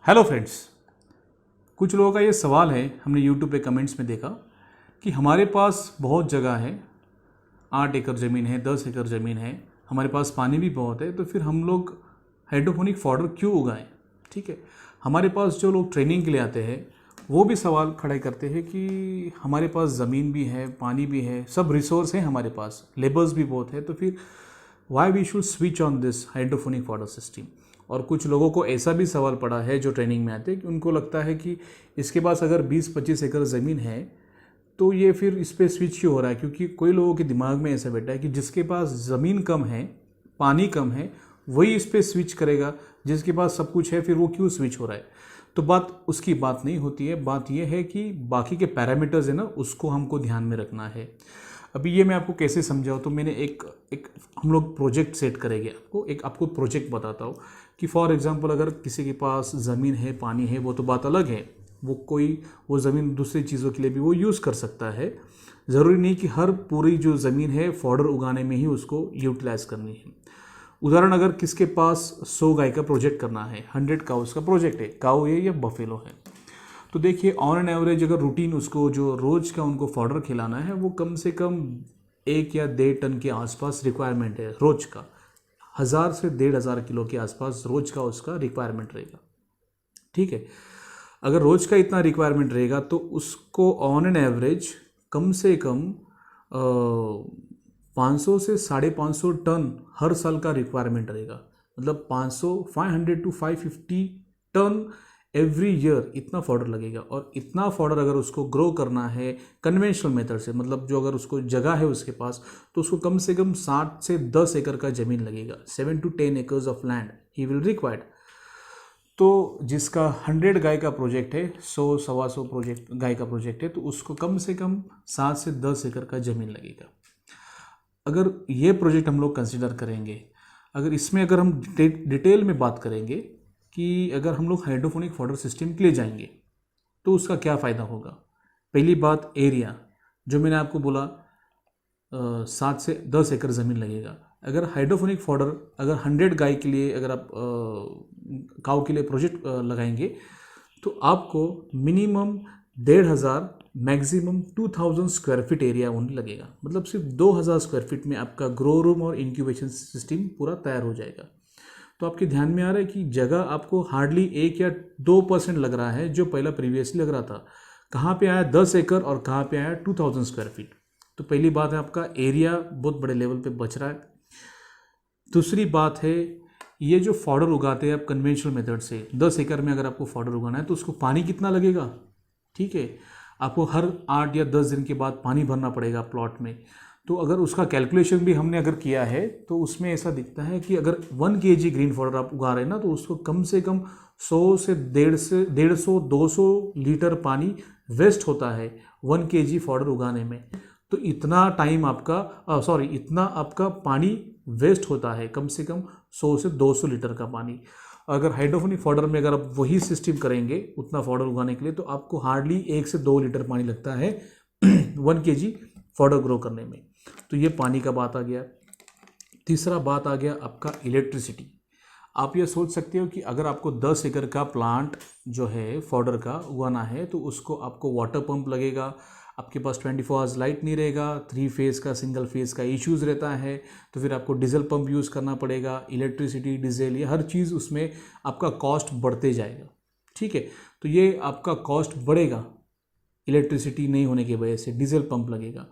Hello friends, कुछ लोगों का ये सवाल है, हमने यूट्यूब पे कमेंट्स में देखा कि हमारे पास बहुत जगह है, 8 एकड़ ज़मीन है, 10 एकड़ ज़मीन है, हमारे पास पानी भी बहुत है, तो फिर हम लोग हाइड्रोपोनिक फॉडर क्यों उगाएं। ठीक है, हमारे पास जो लोग ट्रेनिंग के लिए आते हैं वो भी सवाल खड़े करते हैं कि हमारे पास ज़मीन भी है, पानी भी है, सब रिसोर्स हैं हमारे पास, लेबर्स भी बहुत है, तो फिर why we should switch on this hydroponic water system. और कुछ लोगों को ऐसा भी सवाल पड़ा है जो ट्रेनिंग में आते हैं कि उनको लगता है कि इसके पास अगर 20-25 एकड़ ज़मीन है तो ये फिर इस पर स्विच क्यों हो रहा है, क्योंकि कोई लोगों के दिमाग में ऐसा बैठा है कि जिसके पास ज़मीन कम है, पानी कम है, वही इस पर स्विच करेगा, जिसके पास सब कुछ है फिर वो क्यों स्विच हो रहा है। तो बात उसकी बात नहीं होती है, बात यह है कि बाकी के पैरामीटर्स है ना, उसको हमको ध्यान में रखना है। अभी ये मैं आपको कैसे समझाऊँ, तो मैंने एक हम लोग प्रोजेक्ट सेट करेंगे, आपको प्रोजेक्ट बताता हूँ कि फॉर एग्जांपल अगर किसी के पास ज़मीन है, पानी है, वो तो बात अलग है, वो ज़मीन दूसरी चीज़ों के लिए भी वो यूज़ कर सकता है। ज़रूरी नहीं कि हर पूरी जो ज़मीन है फॉडर उगाने में ही उसको यूटिलाइज़ करनी है। उदाहरण, अगर किसके पास 100 गाय का प्रोजेक्ट करना है, 100 काउस का प्रोजेक्ट है, काऊ है या बफेलो है, तो देखिए ऑन एन एवरेज अगर रूटीन उसको जो रोज़ का उनको फॉडर खिलाना है वो कम से कम 1 या 1.5 टन के आसपास रिक्वायरमेंट है रोज़ का। 1000 से 1,500 किलो के आसपास रोज़ का उसका रिक्वायरमेंट रहेगा। ठीक है, अगर रोज़ का इतना रिक्वायरमेंट रहेगा तो उसको ऑन एन एवरेज कम से कम 500 से 550 टन हर साल का रिक्वायरमेंट रहेगा। मतलब 500 टू 550 टन एवरी ईयर इतना फॉडर लगेगा। और इतना फॉडर अगर उसको ग्रो करना है कन्वेंशनल मेथड से, मतलब जो अगर उसको जगह है उसके पास, तो उसको कम से कम 7 से 10 एकड़ का ज़मीन लगेगा। 7 to 10 acres of land he will required. तो जिसका 100 गाय का प्रोजेक्ट है, 100-125 गाय का प्रोजेक्ट है, तो उसको कम से कम 7 से 10 एकड़ का ज़मीन लगेगा। अगर ये प्रोजेक्ट हम लोग कंसिडर करेंगे, अगर हम डिटेल में बात करेंगे कि अगर हम लोग हाइड्रोफोनिक फॉडर सिस्टम के लिए जाएंगे तो उसका क्या फ़ायदा होगा। पहली बात, एरिया, जो मैंने आपको बोला 7 से 10 एकड़ ज़मीन लगेगा। अगर हाइड्रोफोनिक फॉडर अगर 100 गाय के लिए अगर आप काऊ के लिए प्रोजेक्ट लगाएंगे तो आपको minimum 1,500 maximum 2,000 square feet area only लगेगा। मतलब सिर्फ 2,000 स्क्वायर फीट में आपका ग्रो रूम और इंक्यूबेशन सिस्टम पूरा तैयार हो जाएगा। तो आपके ध्यान में आ रहा है कि जगह आपको हार्डली 1 या 2% लग रहा है, जो पहला प्रीवियसली लग रहा था। कहाँ पे आया 10 एकड़ और कहाँ पे आया 2,000 स्क्वायर फीट। तो पहली बात है आपका एरिया बहुत बड़े लेवल पे बच रहा है। दूसरी बात है, ये जो फॉडर उगाते हैं आप कन्वेंशनल मेथड से, 10 एकड़ में अगर आपको फॉडर उगाना है तो उसको पानी कितना लगेगा। ठीक है, आपको हर 8 या 10 दिन के बाद पानी भरना पड़ेगा प्लॉट में। तो अगर उसका कैलकुलेशन भी हमने अगर किया है तो उसमें ऐसा दिखता है कि अगर 1 kg ग्रीन फॉडर आप उगा रहे हैं ना, तो उसको कम से कम 100 से 150-200 लीटर पानी वेस्ट होता है 1 kg फॉडर उगाने में। तो इतना टाइम इतना आपका पानी वेस्ट होता है, कम से कम 100 से 200 लीटर का पानी। अगर हाइड्रोफोनिक फॉडर में अगर आप वही सिस्टम करेंगे उतना फॉडर उगाने के लिए, तो आपको हार्डली 1 से 2 लीटर पानी लगता है 1 kg फॉडर ग्रो करने में। तो ये पानी का बात आ गया। तीसरा बात आ गया आपका इलेक्ट्रिसिटी। आप ये सोच सकते हो कि अगर आपको 10 एकड़ का प्लांट जो है फॉडर का उगाना है तो उसको आपको वाटर पंप लगेगा, आपके पास 24 आवर्स लाइट नहीं रहेगा, 3 फेज़ का सिंगल फेज़ का इश्यूज़ रहता है, तो फिर आपको डीजल पंप यूज़ करना पड़ेगा। इलेक्ट्रिसिटी, डीजल, ये हर चीज़ उसमें आपका कॉस्ट बढ़ते जाएगा। ठीक है, तो ये आपका कॉस्ट बढ़ेगा इलेक्ट्रिसिटी नहीं होने की वजह से, डीजल पंप लगेगा।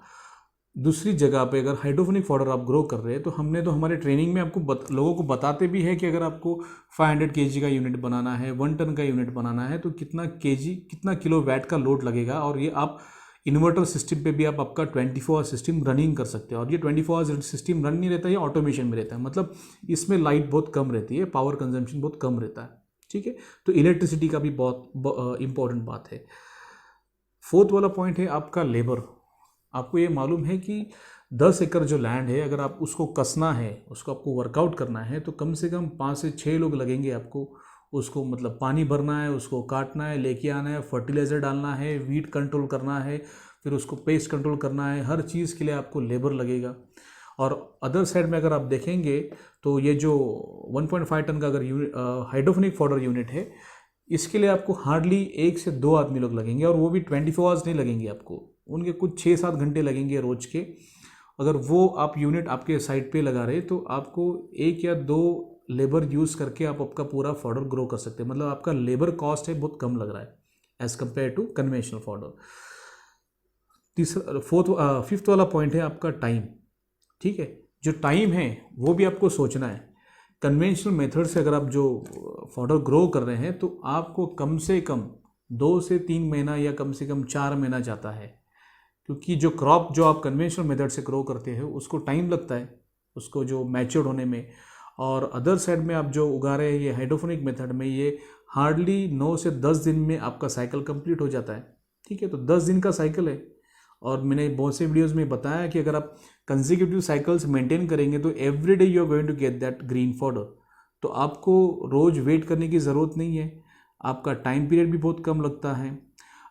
दूसरी जगह पे अगर हाइड्रोफोनिक फॉडर आप ग्रो कर रहे हैं तो हमने तो हमारे ट्रेनिंग में आपको लोगों को बताते भी है कि अगर आपको 500 kg का यूनिट बनाना है, 1 टन का यूनिट बनाना है, तो कितना किलोवाट का लोड लगेगा। और ये आप इन्वर्टर सिस्टम पे भी आप आपका 24 आवर सिस्टम रनिंग कर सकते हैं। और ये 24 आवर सिस्टम रन नहीं रहता है, ऑटोमेशन में रहता है, मतलब इसमें लाइट बहुत कम रहती है, पावर कंजम्पशन बहुत कम रहता है। ठीक है, तो इलेक्ट्रिसिटी का भी बहुत इंपॉर्टेंट बात है। फोर्थ वाला पॉइंट है आपका लेबर। आपको ये मालूम है कि 10 एकड़ जो लैंड है, अगर आप उसको कसना है, उसको आपको वर्कआउट करना है, तो कम से कम 5 से 6 लोग लगेंगे आपको। उसको मतलब पानी भरना है, उसको काटना है, लेके आना है, फर्टिलाइज़र डालना है, वीट कंट्रोल करना है, फिर उसको पेस्ट कंट्रोल करना है, हर चीज़ के लिए आपको लेबर लगेगा। और अदर साइड में अगर आप देखेंगे तो ये जो 1.5 टन का अगर हाइड्रोफोनिक फॉडर यूनिट है, इसके लिए आपको हार्डली 1 से 2 आदमी लोग लगेंगे, और वो भी 24 आवर्स नहीं लगेंगे आपको, उनके कुछ 6-7 घंटे लगेंगे रोज के। अगर वो आप यूनिट आपके साइड पे लगा रहे तो आपको 1 या 2 लेबर यूज़ करके आप आपका पूरा फॉडर ग्रो कर सकते हैं। मतलब आपका लेबर कॉस्ट है बहुत कम लग रहा है as compare to conventional fodder. Fifth वाला पॉइंट है आपका टाइम। ठीक है, जो टाइम है वो भी आपको सोचना है। कन्वेंशनल मेथड से अगर आप जो फॉडर ग्रो कर रहे हैं तो आपको कम से कम 2 से 3 महीना या कम से कम 4 महीना जाता है, क्योंकि जो क्रॉप जो आप कन्वेंशनल मेथड से ग्रो करते हैं उसको टाइम लगता है उसको जो मैच्योर्ड होने में। और अदर साइड में आप जो उगा रहे हैं ये हाइड्रोपोनिक मेथड में, ये हार्डली 9 से 10 दिन में आपका साइकिल कंप्लीट हो जाता है। ठीक है, तो 10 दिन का साइकिल है, और मैंने बहुत से वीडियोस में बताया कि अगर आप कंसेक्यूटिव साइकिल्स मेंटेन करेंगे तो every day you are going to get that green fodder. तो आपको रोज़ वेट करने की ज़रूरत नहीं है, आपका टाइम पीरियड भी बहुत कम लगता है।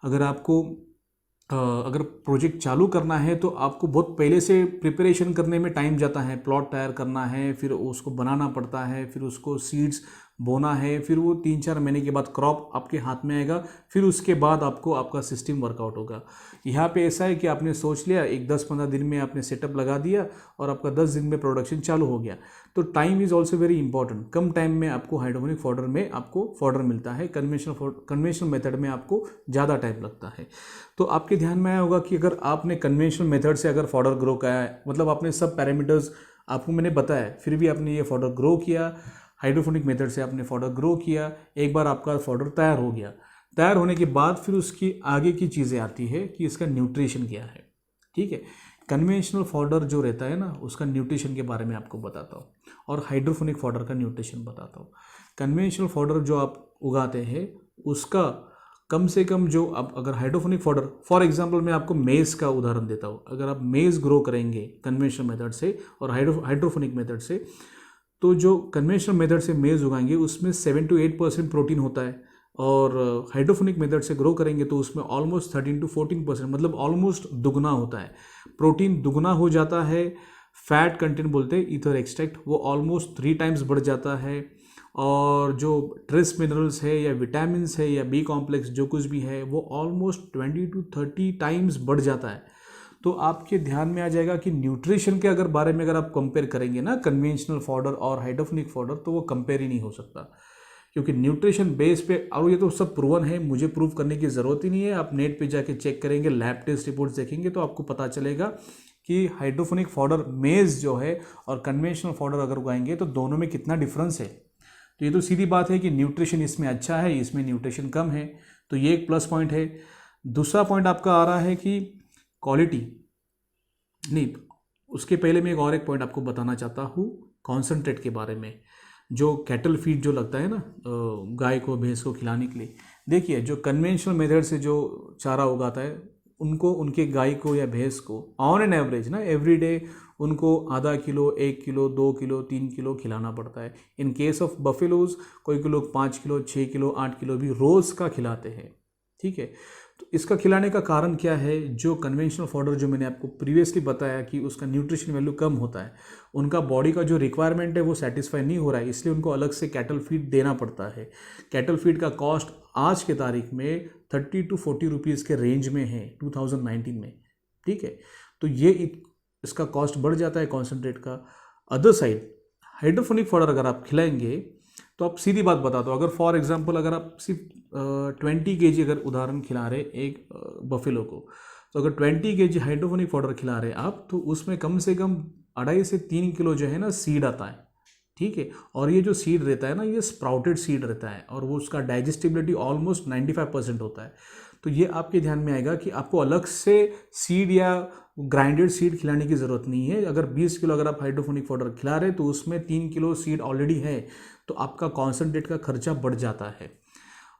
अगर आपको अगर प्रोजेक्ट चालू करना है तो आपको बहुत पहले से प्रिपरेशन करने में टाइम जाता है, प्लॉट तैयार करना है, फिर उसको बनाना पड़ता है, फिर उसको सीड्स बोना है, फिर वो 3-4 महीने के बाद क्रॉप आपके हाथ में आएगा, फिर उसके बाद आपको आपका सिस्टम वर्कआउट होगा। यहाँ पे ऐसा है कि आपने सोच लिया, एक 10-15 दिन में आपने सेटअप लगा दिया और आपका 10 दिन में प्रोडक्शन चालू हो गया। तो time is also very important. Come time में आपको हाइड्रोपोनिक फॉडर में आपको फॉडर मिलता है, कन्वेंशनल मेथड में आपको ज़्यादा टाइम लगता है। तो आपके ध्यान में आया होगा कि अगर आपने कन्वेंशनल मेथड से अगर फॉडर ग्रो किया है, मतलब आपने सब पैरामीटर्स आपको मैंने बताया, फिर भी आपने ये फॉडर ग्रो किया, हाइड्रोपोनिक मेथड से आपने फॉडर ग्रो किया, एक बार आपका फॉडर तैयार हो गया, तैयार होने के बाद फिर उसकी आगे की चीज़ें आती है कि इसका न्यूट्रिशन क्या है। ठीक है, कन्वेंशनल फॉडर जो रहता है ना उसका न्यूट्रिशन के बारे में आपको बताता हूँ, और हाइड्रोपोनिक फॉडर का न्यूट्रिशन बताता हूँ। कन्वेंशनल फॉडर जो आप उगाते हैं उसका कम से कम जो आप अगर हाइड्रोपोनिक फॉडर, फॉर एग्जांपल मैं आपको मेज़ का उदाहरण देता हूँ। अगर आप मेज़ ग्रो करेंगे कन्वेंशनल मेथड से और हाइड्रोपोनिक मेथड से, तो जो कन्वेंशनल मेथड से मेज़ उगाएंगे उसमें 7 to 8% प्रोटीन होता है, और हाइड्रोपोनिक मेथड से ग्रो करेंगे तो उसमें ऑलमोस्ट 13 to 14%, मतलब ऑलमोस्ट दुगना होता है। प्रोटीन दुगना हो जाता है, फैट कंटेंट बोलते हैं ईथर एक्सट्रैक्ट, वो ऑलमोस्ट 3 times बढ़ जाता है, और जो ट्रेस मिनरल्स है या विटामिन्स है या बी कॉम्प्लेक्स जो कुछ भी है वो ऑलमोस्ट 20 to 30 times बढ़ जाता है। तो आपके ध्यान में आ जाएगा कि न्यूट्रिशन के अगर बारे में अगर आप कंपेयर करेंगे ना कन्वेंशनल फॉडर और हाइड्रोपोनिक फॉडर, तो वो कंपेयर ही नहीं हो सकता, क्योंकि न्यूट्रिशन बेस पे, और ये तो सब प्रूवन है, मुझे प्रूव करने की ज़रूरत ही नहीं है। आप नेट पे जाके चेक करेंगे, लैब टेस्ट रिपोर्ट्स देखेंगे तो आपको पता चलेगा कि हाइड्रोपोनिक फॉडर मेज़ जो है और कन्वेंशनल फॉडर अगर उगाएंगे तो दोनों में कितना डिफरेंस है। तो ये तो सीधी बात है कि न्यूट्रिशन इसमें अच्छा है, इसमें न्यूट्रिशन कम है, तो ये एक प्लस पॉइंट है। दूसरा पॉइंट आपका आ रहा है कि क्वालिटी, नहीं उसके पहले मैं एक पॉइंट आपको बताना चाहता हूँ कॉन्सेंट्रेट के बारे में। जो कैटल फीड जो लगता है ना गाय को भैंस को खिलाने के लिए, देखिए जो कन्वेंशनल मेथड से जो चारा उगाता है उनको, उनके गाय को या भैंस को ऑन एन एवरेज ना एवरी डे उनको आधा किलो, 1 किलो, 2 किलो, 3 किलो खिलाना पड़ता है। इन केस ऑफ बफेलोज कोई लोग 5 किलो, 6 किलो, 8 किलो भी रोज़ का खिलाते हैं। ठीक है, तो इसका खिलाने का कारण क्या है? जो कन्वेंशनल फॉडर जो मैंने आपको प्रीवियसली बताया कि उसका न्यूट्रिशन वैल्यू कम होता है, उनका बॉडी का जो रिक्वायरमेंट है वो सेटिस्फाई नहीं हो रहा है, इसलिए उनको अलग से कैटल फीड देना पड़ता है। कैटल फीड का कॉस्ट आज के तारीख में 30 to 40 रुपीज़ के रेंज में है 2019 में। ठीक है, तो ये इसका कॉस्ट बढ़ जाता है कॉन्सेंट्रेट का। अदर साइड हाइड्रोपोनिक फॉडर अगर आप खिलाएंगे तो आप सीधी बात बता दो, अगर फॉर एग्जांपल अगर आप सिर्फ 20 kg अगर उदाहरण खिला रहे एक बफेलो को, तो अगर 20 kg हाइड्रोपोनिक फॉडर खिला रहे आप तो उसमें कम से कम 2.5 से 3 किलो जो है ना सीड आता है। ठीक है, और ये जो सीड रहता है ना ये स्प्राउटेड सीड रहता है, और वो उसका डाइजेस्टिबिलिटी ऑलमोस्ट 95% होता है। तो ये आपके ध्यान में आएगा कि आपको अलग से सीड या ग्राइंडेड सीड खिलाने की ज़रूरत नहीं है। अगर 20 किलो अगर आप हाइड्रोपोनिक फॉडर खिला रहे तो उसमें 3 किलो सीड ऑलरेडी है, तो आपका कॉन्सेंट्रेट का खर्चा बढ़ जाता है।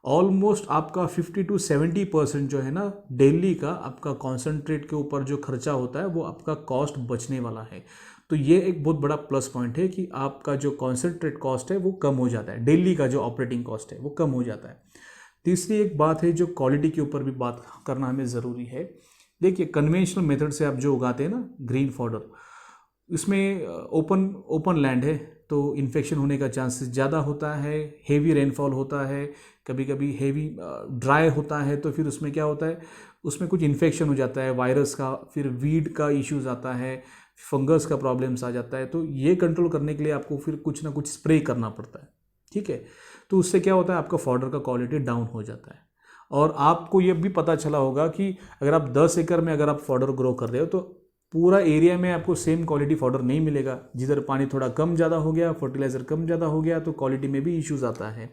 ऑलमोस्ट आपका 50 to 70% जो है ना डेली का आपका कॉन्सेंट्रेट के ऊपर जो खर्चा होता है वो आपका कॉस्ट बचने वाला है। तो ये एक बहुत बड़ा प्लस पॉइंट है कि आपका जो कॉन्सेंट्रेट कॉस्ट है वो कम हो जाता है, डेली का जो ऑपरेटिंग कॉस्ट है वो कम हो जाता है। तीसरी एक बात है जो क्वालिटी के ऊपर भी बात करना हमें ज़रूरी है। देखिए कन्वेंशनल मेथड से आप जो उगाते हैं ना ग्रीन फॉडर, इसमें ओपन लैंड है, तो इन्फेक्शन होने का चांसेस ज़्यादा होता है। हेवी रेनफॉल होता है, कभी कभी हेवी ड्राई होता है, तो फिर उसमें क्या होता है, उसमें कुछ इन्फेक्शन हो जाता है वायरस का, फिर वीड का इश्यूज आता है, फंगस का प्रॉब्लम्स आ जाता है। तो ये कंट्रोल करने के लिए आपको फिर कुछ ना कुछ स्प्रे करना पड़ता है, ठीक है। तो उससे क्या होता है, आपका फॉडर का क्वालिटी डाउन हो जाता है। और आपको ये भी पता चला होगा कि अगर आप 10 एकड़ में अगर आप फॉडर ग्रो कर रहे हो तो पूरा एरिया में आपको सेम क्वालिटी फॉडर नहीं मिलेगा। जिधर पानी थोड़ा कम ज़्यादा हो गया, फर्टिलाइजर कम ज़्यादा हो गया, तो क्वालिटी में भी इश्यूज आता है।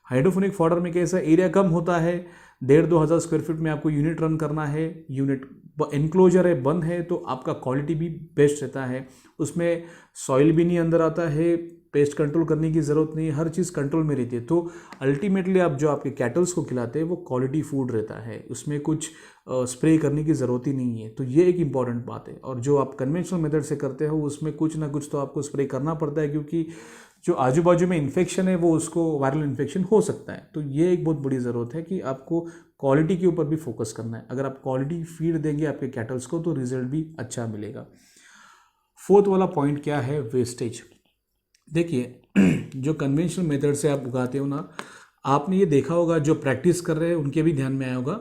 हाइड्रोफोनिक फॉडर में कैसा, एरिया कम होता है, 1,500-2 हज़ार स्क्वायर फीट में आपको यूनिट रन करना है, यूनिट एनक्लोजर है, बंद है, तो आपका क्वालिटी भी बेस्ट रहता है। उसमें सॉइल भी नहीं अंदर आता है, पेस्ट कंट्रोल करने की ज़रूरत नहीं, हर चीज़ कंट्रोल में रहती है। तो अल्टीमेटली आप जो आपके कैटल्स को खिलाते हैं वो क्वालिटी फूड रहता है, उसमें कुछ स्प्रे करने की ज़रूरत ही नहीं है। तो ये एक इंपॉर्टेंट बात है। और जो आप कन्वेंशनल मेथड से करते हो उसमें कुछ ना कुछ तो आपको स्प्रे करना पड़ता है, क्योंकि जो आजू बाजू में इन्फेक्शन है वो उसको वायरल इन्फेक्शन हो सकता है। तो ये एक बहुत बड़ी ज़रूरत है कि आपको क्वालिटी के ऊपर भी फोकस करना है। अगर आप क्वालिटी फीड देंगे आपके कैटल्स को तो रिजल्ट भी अच्छा मिलेगा। फोर्थ वाला पॉइंट क्या है, वेस्टेज। देखिए जो कन्वेंशनल मेथड से आप उगाते हो ना, आपने ये देखा होगा, जो प्रैक्टिस कर रहे हैं उनके भी ध्यान में आया होगा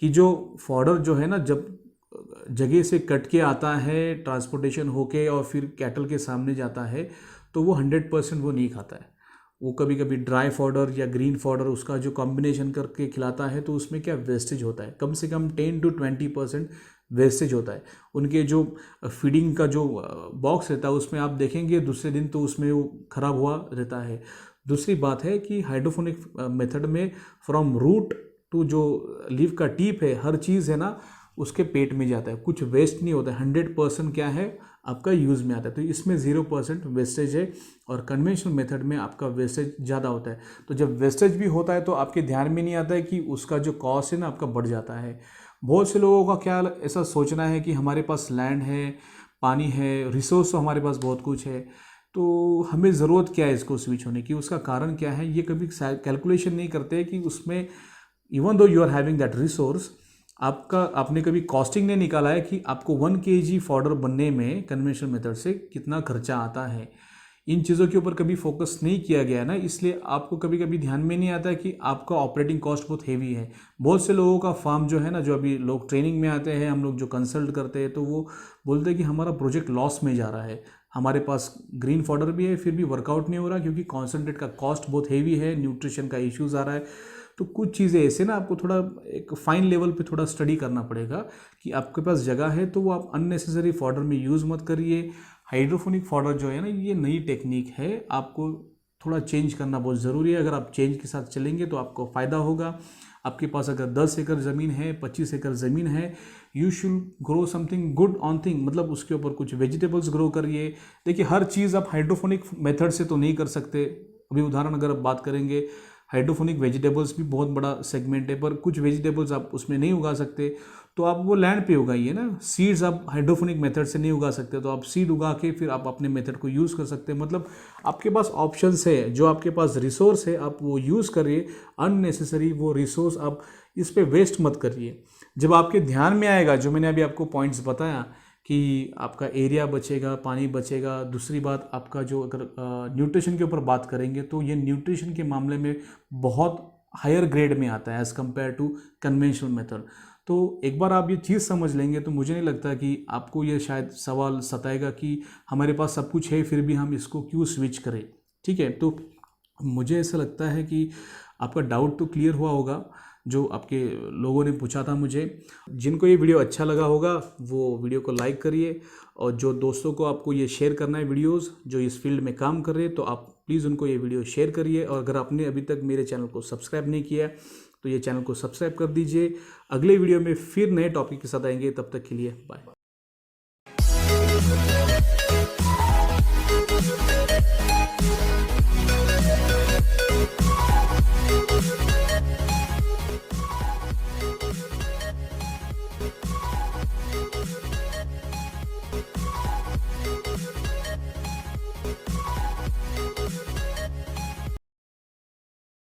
कि जो फॉडर जो है ना, जब जगह से कट के आता है, ट्रांसपोर्टेशन होके और फिर कैटल के सामने जाता है, तो वो 100% वो नहीं खाता है। वो कभी कभी ड्राई फॉडर या ग्रीन फॉडर उसका जो कॉम्बिनेशन करके खिलाता है, तो उसमें क्या वेस्टेज होता है, कम से कम 10-20% वेस्टेज होता है। उनके जो फीडिंग का जो बॉक्स रहता है उसमें आप देखेंगे दूसरे दिन तो उसमें वो ख़राब हुआ रहता है। दूसरी बात है कि हाइड्रोफोनिक मेथड में फ्रॉम रूट टू जो लीफ का टिप है, हर चीज़ है ना उसके पेट में जाता है, कुछ वेस्ट नहीं होता है। 100% क्या है आपका यूज़ में आता है। तो इसमें 0% वेस्टेज है, और कन्वेंशनल मेथड में आपका वेस्टेज ज़्यादा होता है। तो जब वेस्टेज भी होता है तो आपके ध्यान में नहीं आता है कि उसका जो कॉस्ट है ना आपका बढ़ जाता है। बहुत से लोगों का ख्याल ऐसा सोचना है कि हमारे पास लैंड है, पानी है, रिसोर्स तो हमारे पास बहुत कुछ है, तो हमें ज़रूरत क्या है इसको स्विच होने की, उसका कारण क्या है, ये कभी कैलकुलेशन नहीं करते कि उसमें even though you are having that resource, आपने कभी कॉस्टिंग नहीं निकाला है कि आपको 1 kg फॉडर बनने में कन्वेंशनल मेथड से कितना खर्चा आता है। इन चीज़ों के ऊपर कभी फोकस नहीं किया गया ना, इसलिए आपको कभी कभी ध्यान में नहीं आता है कि आपका ऑपरेटिंग कॉस्ट बहुत हेवी है। बहुत से लोगों का फार्म जो है ना, जो अभी लोग ट्रेनिंग में आते हैं, हम लोग जो कंसल्ट करते हैं, तो वो बोलते हैं कि हमारा प्रोजेक्ट लॉस में जा रहा है, हमारे पास ग्रीन फॉडर भी है फिर भी वर्कआउट नहीं हो रहा, क्योंकि कॉन्सेंट्रेट का कॉस्ट बहुत हेवी है, न्यूट्रिशन का इश्यूज़ आ रहा है। तो कुछ चीज़ें ऐसे ना आपको थोड़ा एक फाइन लेवल पे थोड़ा स्टडी करना पड़ेगा कि आपके पास जगह है तो वो आप अननेसेसरी फॉडर में यूज़ मत करिए। हाइड्रोफोनिक फॉडर जो है ना, ये नई टेक्निक है, आपको थोड़ा चेंज करना बहुत ज़रूरी है। अगर आप चेंज के साथ चलेंगे तो आपको फ़ायदा होगा। आपके पास अगर 10 एकड़ ज़मीन है, 25 एकड़ ज़मीन है, you should grow something good on thing, मतलब उसके ऊपर कुछ वेजिटेबल्स ग्रो करिए। देखिए हर चीज़ आप हाइड्रोफोनिक मेथड से तो नहीं कर सकते। अभी उदाहरण अगर आप बात करेंगे, हाइड्रोफोनिक वेजिटेबल्स भी बहुत बड़ा सेगमेंट है, पर कुछ वेजिटेबल्स आप उसमें नहीं उगा सकते, तो आप वो लैंड पे उगाइए ना। सीड्स आप हाइड्रोफोनिक मेथड से नहीं उगा सकते, तो आप सीड उगा के फिर आप अपने मेथड को यूज़ कर सकते हैं। मतलब आपके पास ऑप्शंस है, जो आपके पास रिसोर्स है आप वो यूज़ करिए। अननेसेसरी वो रिसोर्स आप इस पे वेस्ट मत करिए। जब आपके ध्यान में आएगा, जो मैंने अभी आपको पॉइंट्स बताया कि आपका एरिया बचेगा, पानी बचेगा। दूसरी बात, आपका जो अगर न्यूट्रिशन के ऊपर बात करेंगे तो ये न्यूट्रिशन के मामले में बहुत हायर ग्रेड में आता है as compare to conventional method. तो एक बार आप ये चीज़ समझ लेंगे तो मुझे नहीं लगता कि आपको ये शायद सवाल सताएगा कि हमारे पास सब कुछ है फिर भी हम इसको क्यों स्विच करें। ठीक है, तो मुझे ऐसा लगता है कि आपका डाउट तो क्लियर हुआ होगा, जो आपके लोगों ने पूछा था मुझे। जिनको ये वीडियो अच्छा लगा होगा वो वीडियो को लाइक करिए, और जो दोस्तों को आपको ये शेयर करना है वीडियोस जो इस फील्ड में काम कर रहे हैं, तो आप प्लीज़ उनको ये वीडियो शेयर करिए। और अगर आपने अभी तक मेरे चैनल को सब्सक्राइब नहीं किया तो ये चैनल को सब्सक्राइब कर दीजिए। अगले वीडियो में फिर नए टॉपिक के साथ आएंगे, तब तक के लिए बाय।